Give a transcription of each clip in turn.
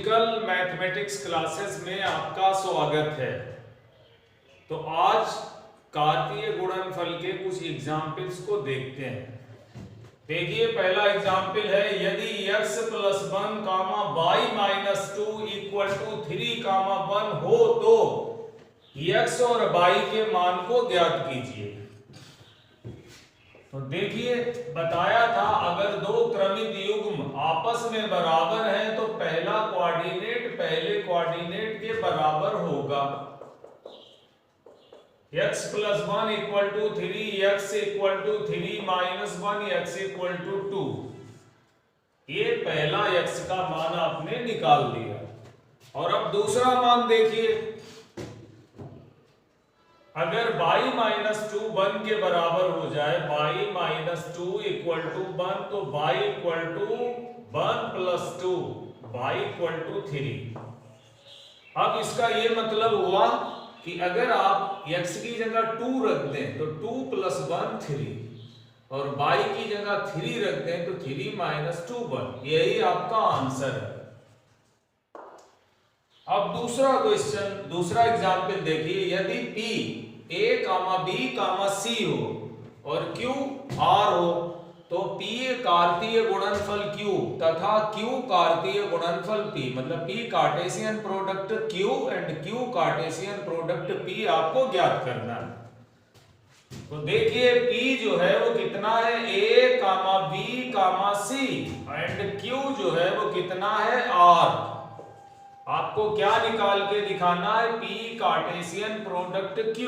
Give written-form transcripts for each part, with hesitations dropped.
Logical mathematics classes में आपका स्वागत है। तो आज कार्तीय गुणनफल के कुछ एग्जाम्पल्स को देखते हैं। देखिए पहला एग्जाम्पल है, यदि x + 1 y - 2 = 3 1 हो तो x और y के मान को ज्ञात कीजिए। तो देखिए बताया था, अगर दो क्रमित युग्म आपस में बराबर हैं तो पहला कोऑर्डिनेट पहले कोऑर्डिनेट के बराबर होगा। x + 1 = 3, x = 3 - 1, x = 2। ये पहला x का मान आपने निकाल दिया। और अब दूसरा मान देखिए, अगर y - 2 1 के बराबर हो जाए, y - 2 = 1 तो y = 1 + 2, y = 3। अब इसका ये मतलब हुआ कि अगर आप x की जगह 2 रख दें तो 2 + 1 3 और y की जगह 3 रख दें तो 3 - 2 1। यही आपका आंसर है। अब दूसरा एग्जाम्पल देखिए, यदि P A, B, C हो और Q R हो तो P कार्तीय गुणनफल Q तथा Q कार्तीय गुणनफल P, मतलब P Cartesian product Q and Q Cartesian product P आपको ज्ञात करना है। तो देखिए P जो है वो कितना है, A, B, C and Q जो है वो कितना है, R। आपको क्या निकाल के दिखाना है, P कार्टेशियन प्रोडक्ट Q।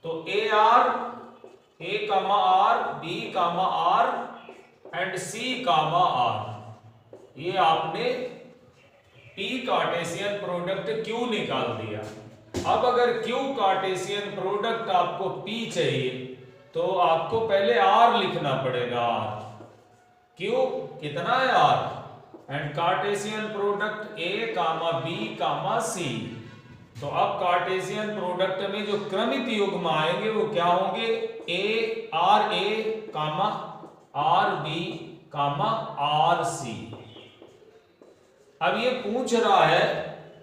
तो A R, B R and C R, ये आपने P कार्टेशियन प्रोडक्ट Q निकाल दिया। अब अगर Q कार्टेशियन प्रोडक्ट आपको P चाहिए तो आपको पहले R लिखना पड़ेगा। Q कितना है, R and Cartesian product A, B, C। तो अब कार्टेशियन प्रोडक्ट में जो क्रमित युग्म आएंगे वो क्या होंगे, R A, R B, R C। अब ये पूछ रहा है,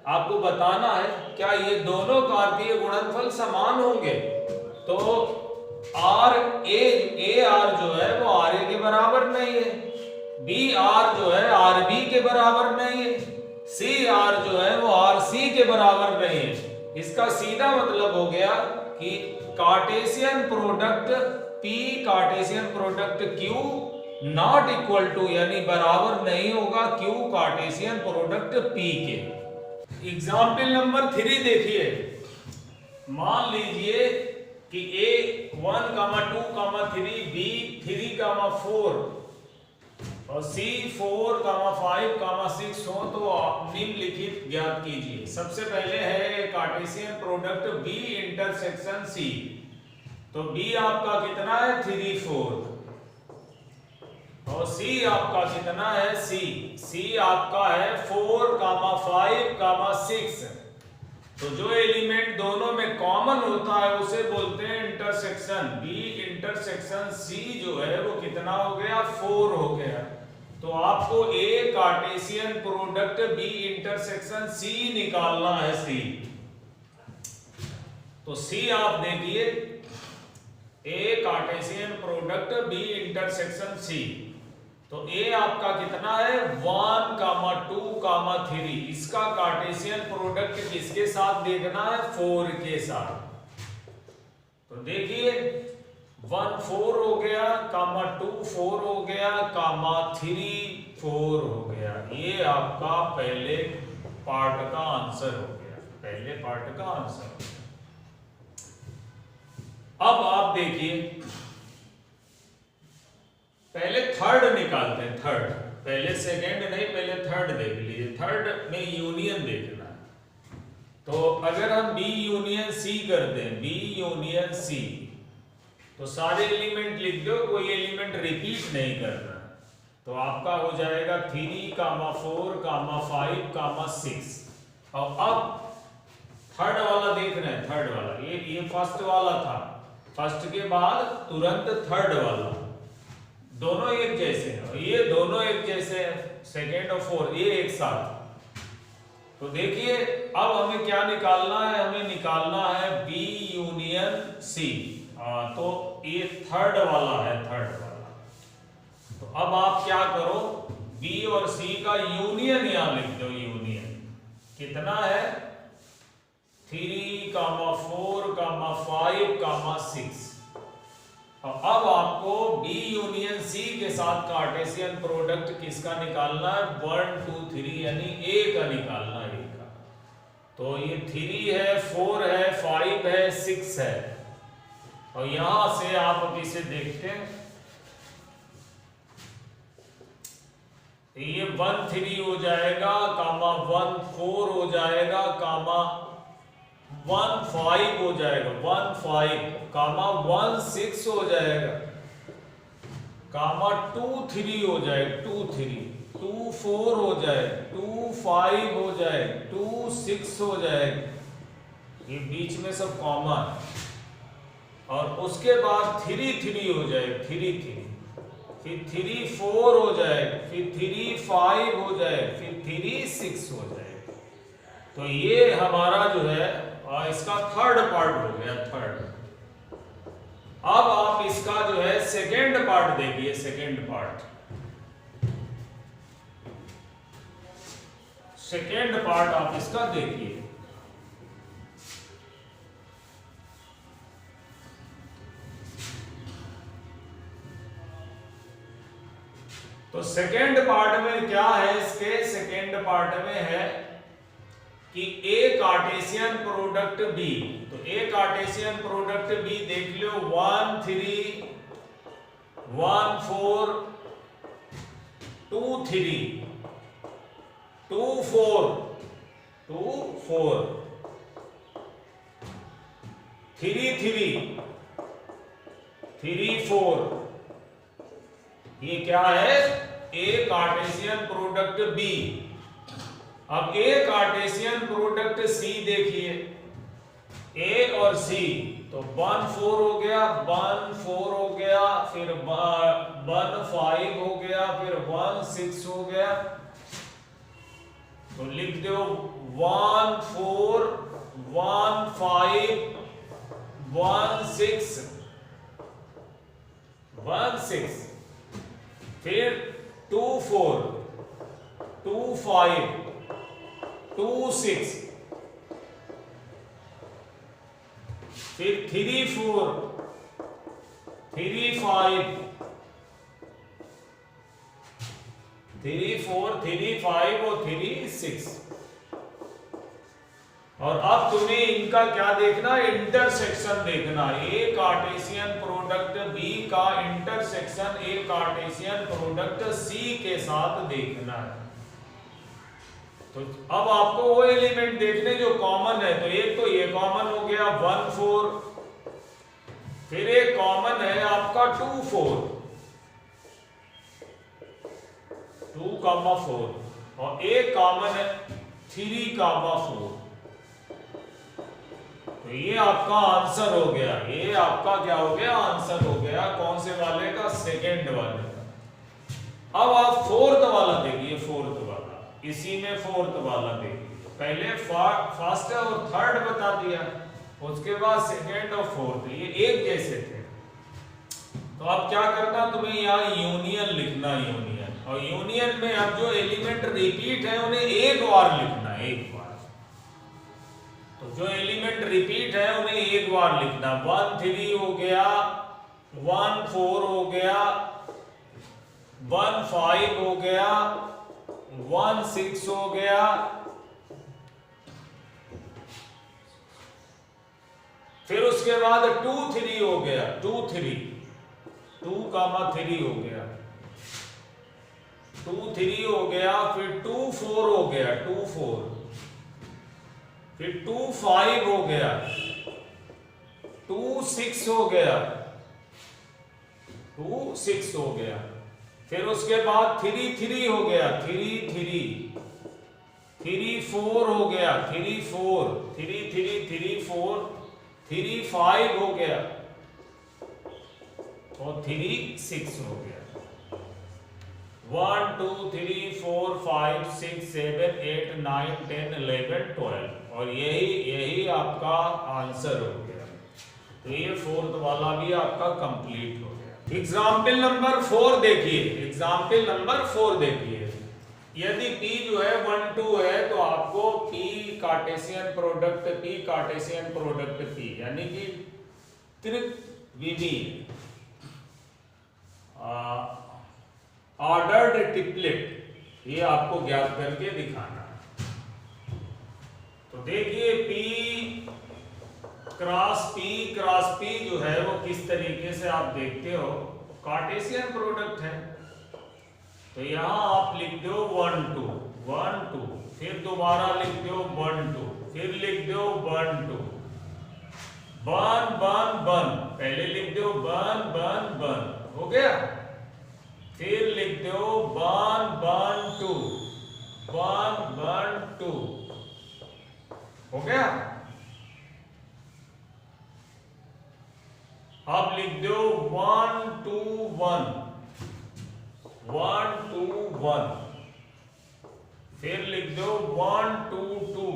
आपको बताना है क्या ये दोनों कार्तीय गुणनफल समान होंगे। तो R A R जो है वो R A के बराबर नहीं है, B R जो है R B के बराबर नहीं है, C R जो है वो R C के बराबर नहीं है। इसका सीधा मतलब हो गया कि Cartesian product P Cartesian product Q not equal to, यानी बराबर नहीं होगा Q कार्टेशियन प्रोडक्ट P के। एग्जाम्पल नंबर 3 देखिए, मान लीजिए कि A 1, 2, 3, B 3, 4 और C 4, 5, 6 हो तो आप निम्नलिखित ज्ञात कीजिए। सबसे पहले है Cartesian product B intersection C। तो B आपका कितना है, 3, 4 और C आपका कितना है, C आपका है 4, 5, 6। तो जो एलिमेंट दोनों में कॉमन होता है उसे बोलते हैं इंटरसेक्शन। B इंटरसेक्शन C जो है वो कितना हो गया, 4 हो गया। तो आपको A Cartesian product B intersection C निकालना है, C। तो C आप देखिए, A Cartesian product B intersection C। तो A आपका कितना है, 1, 2, 3। इसका कार्टेशियन प्रोडक्ट किसके साथ देखना है, 4 के साथ। तो देखिए 1 4 हो गया, 2 4 हो गया, 3 4 हो गया। ये आपका पहले पार्ट का आंसर हो गया, पहले पार्ट का आंसर। अब आप देखिए, पहले थर्ड निकालते हैं। थर्ड, पहले सेकंड नहीं, पहले थर्ड देख लीजिए। थर्ड में यूनियन देखना है। तो अगर हम B यूनियन C कर दें, B यूनियन C, तो सारे एलिमेंट लिख दो, कोई एलिमेंट रिपीट नहीं करना। तो आपका हो जाएगा 3, 4, 5, 6। और अब थर्ड वाला देख रहे हैं, थर्ड वाला ये फर्स्ट वाला था, फर्स्ट के बाद तुरंत थर्ड वाला, दोनों एक जैसे हैं। ये दोनों एक जैसे हैं, सेकेंड और फोर्थ ये एक साथ। तो देखिए अब हमें क्या निकालना है, हमें निकालना है बी यूनियन सी। तो ये थर्ड वाला है, थर्ड वाला। तो अब आप क्या करो, बी और सी का यूनियन यहां लिख दो। यूनियन कितना है 3, 4, 5, 6। अब आपको बी यूनियन सी के साथ कार्टेशियन प्रोडक्ट किसका निकालना है, 1, 2, 3 यानी ए का निकालना है, ए का। तो ये 3 है, 4 है, 5 है, 6 है। और यहां से आप अब इसे देखते हैं, ये 1, 3 हो जाएगा, कामा 1, 4 हो जाएगा, कामा 1, 5 हो जाएगा, 1, 5, कामा 1, 6 हो जाएगा, कामा 2, 3 हो जाएगा, 2, 3, 2, 4 हो जाएगा, 2, 5 हो जाएगा, 2, 6 हो जाएगा। ये बीच में सब कॉमन। और उसके बाद 3, 3 हो जाएगा, 3, 3, फिर 3, 4 हो जाएगा, फिर 3, 5 हो जाएगा, फिर 3, 6 हो जाएगा। तो ये हमारा जो है इसका थर्ड पार्ट हो गया, थर्ड। अब आप इसका जो है सेकेंड पार्ट देखिए, सेकेंड पार्ट, सेकेंड पार्ट आप इसका देखिए। तो सेकेंड पार्ट में क्या है, इसके सेकेंड पार्ट में है कि ए कार्टेशियन प्रोडक्ट बी। तो ए कार्टेशियन प्रोडक्ट बी देख लो, 1, 3, 1, 4, 2, 3, 2, 4, 2, 4, 3, 3, 3, 4। ये क्या है, ए कार्टेशियन प्रोडक्ट बी। अब ए कार्टेशियन प्रोडक्ट सी देखिए, ए और सी। तो 1, 4 हो गया, 1, 4 हो गया, फिर 1, 5 हो गया, फिर 1, 6 हो गया। तो लिख दो 1, 4, 1, 5, 1, 6, 1, 6, फिर 2, 4, 2, 5, 2, 6, फिर 3, 4, 3, 5, 3, 4, 3, 5 और 3, 6। और अब तुम्हें इनका क्या देखना है, इंटरसेक्शन देखना। ए कार्टेशियन प्रोडक्ट बी का intersection A Cartesian product C के साथ देखना है। तो अब आपको वो एलिमेंट देखने जो कॉमन है। तो एक तो ये कॉमन हो गया 1, 4, फिर एक कॉमन है आपका 2, 4, 2, 4, और एक कॉमन है 3, 4। तो ये आपका आंसर हो गया, ये आपका क्या हो गया, आंसर हो गया। कौन से वाले का, सेकेंड वाले का। अब आप फोर्थ वाला देखिए, फोर्थ वाला, इसी में फोर्थ वाला देखिए। पहले फर्स्ट और थर्ड बता दिया, उसके बाद सेकेंड और फोर्थ, ये एक जैसे थे। तो अब क्या करना, तुम्हें यहाँ यूनियन लिखना, यूनियन। और यूनियन में अब जो एलिमेंट रिपीट है उन्हें एक बार लिखना, एक बार। तो जो एलिमेंट रिपीट है उन्हें एक बार लिखना। 1, 3 हो गया, 1, 4 हो गया, 1, 5 हो गया, 1, 6 हो गया, फिर उसके बाद 2, 3 हो गया, 2, 3, 2, 3 हो गया, 2, 3 हो गया, फिर 2, 4 हो गया, 2, 4, फिर 2, 5 हो गया, 2, 6 हो गया, 2, 6 हो गया, फिर उसके बाद 3, 3 हो गया, 3, 3, 3, 4 हो गया, 3, 4, 3, 3, 3, 4, 3, 5 हो गया, और 3, 6 हो गया। 1 2 3 4 5 6 7 8 9 10 11 12 और यही आपका आंसर हो गया। तो ये फोर्थ वाला भी आपका कंप्लीट हो गया। एग्जाम्पल नंबर 4 देखिए, एग्जाम्पल नंबर 4 देखिए। यदि P जो है 1 2 है तो आपको P कार्टेशियन प्रोडक्ट P यानी कि त्रिविमीय ऑर्डर्ड ट्रिपलेट ये आपको ज्ञात करके दिखाना है। तो देखिए P क्रॉस P जो है वो किस तरीके से आप देखते हो, कार्टेशियन प्रोडक्ट है। तो यहां आप लिख दो 1 2 1 2, फिर दोबारा लिख दो 1 2, फिर लिख दो 1 2, 1 1 1, पहले लिख दो 1 1 1, हो गया। फिर लिख दो 1 1 2 1 1 2, हो गया। अब लिख दो 1 2 1 1 2 1, फिर लिख दो 1 2 2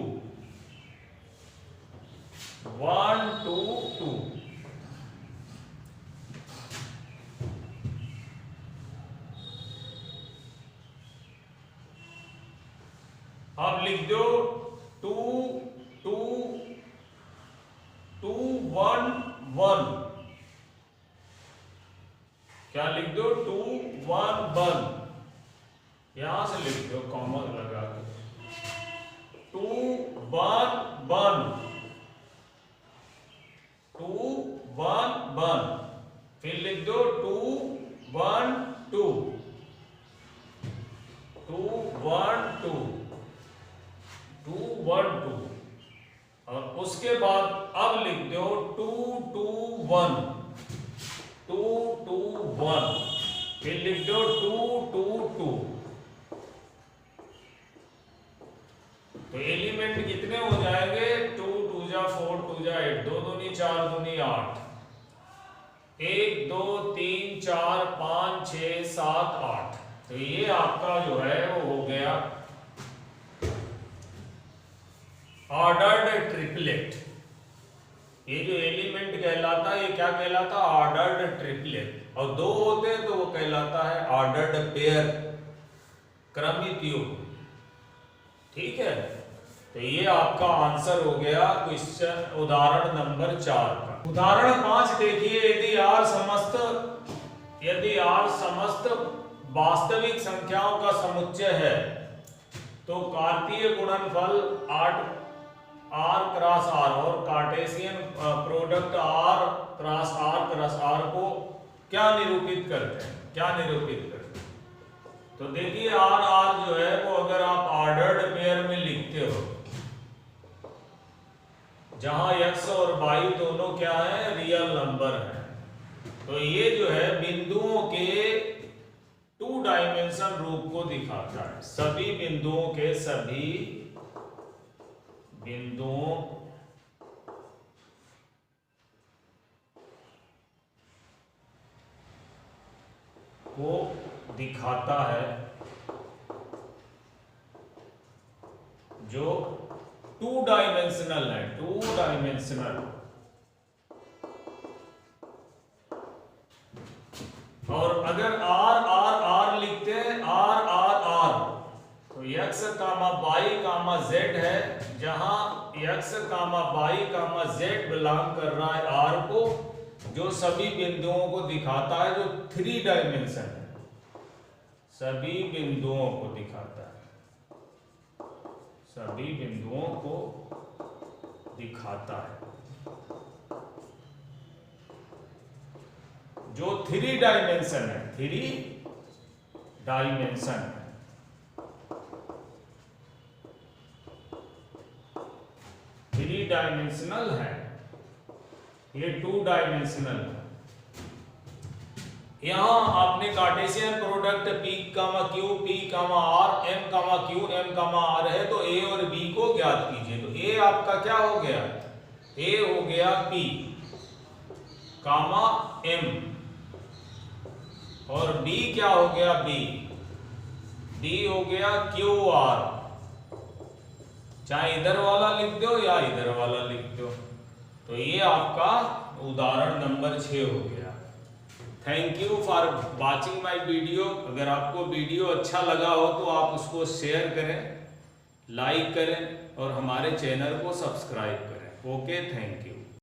1 2 2, अब लिख दो 2 2 2 1 1, क्या लिख दो 2 1 1, यहां से लिख दो कॉमा लगा के 2 1 1 2 1 1, फिर लिख दो 2 1 2 2 1 2 2 1 2, और उसके बाद अब लिख दो 2 2 1 2 2 1, फिर लिख दो 2 2 2। तो एलिमेंट कितने हो जाएंगे, 2 2 जा 4 2 जा 8, 2 दूनी 4 दूनी 8, 1 2 3 4 5 6 7 8। तो ये आपका जो है वो हो गया ऑर्डर्ड ट्रिपलेट। ये जो एलिमेंट कहलाता है ये क्या कहलाता है, ऑर्डर्ड ट्रिपलेट। और दो होते हैं तो वो कहलाता है ऑर्डर्ड पेयर, क्रमित युग्म। ठीक है, तो ये आपका आंसर हो गया क्वेश्चन उदाहरण नंबर 4 का। उदाहरण 5 देखिए, यदि R समस्त वास्तविक संख्याओं का समुच्चय है तो कार्तीय गुणनफल R क्रॉस R और Cartesian product R cross R को क्या निरूपित करते हैं, तो देखिए R जो है वो अगर आप ऑर्डर्ड पेयर में लिखते हो जहां x और y दोनों क्या है, रियल नंबर है, तो ये जो है बिंदुओं के 2 डायमेंशन रूप को दिखाता है। सभी बिंदुओं को दिखाता है जो 2 डायमेंशनल है, 2 डायमेंशनल। और अगर R लिखते हैं R तो x, y, z है, जहां x, y, z बिलोंग कर रहा है R को, जो सभी बिंदुओं को दिखाता है, जो 3 डायमेंशन है, सभी बिंदुओं को दिखाता है, जो 3 डायमेंशन है, 3 डायमेंशन है। थ्री डायमेंशनल है, ये 2 डायमेंशनल है। यहां आपने Cartesian product P, Q, P, R, M, Q, M, R है, तो A और B को ज्ञात कीजिए। तो A आपका क्या हो गया, A हो गया P, M, और B क्या हो गया, B, डी हो गया क्यू आर, चाहे इधर वाला लिख दो या इधर वाला लिख दो। तो ये आपका उदाहरण नंबर 6 हो गया। Thank you for watching my video. अगर आपको वीडियो अच्छा लगा हो तो आप उसको शेयर करें, लाइक करें और हमारे चैनल को सब्सक्राइब करें। Okay, thank you.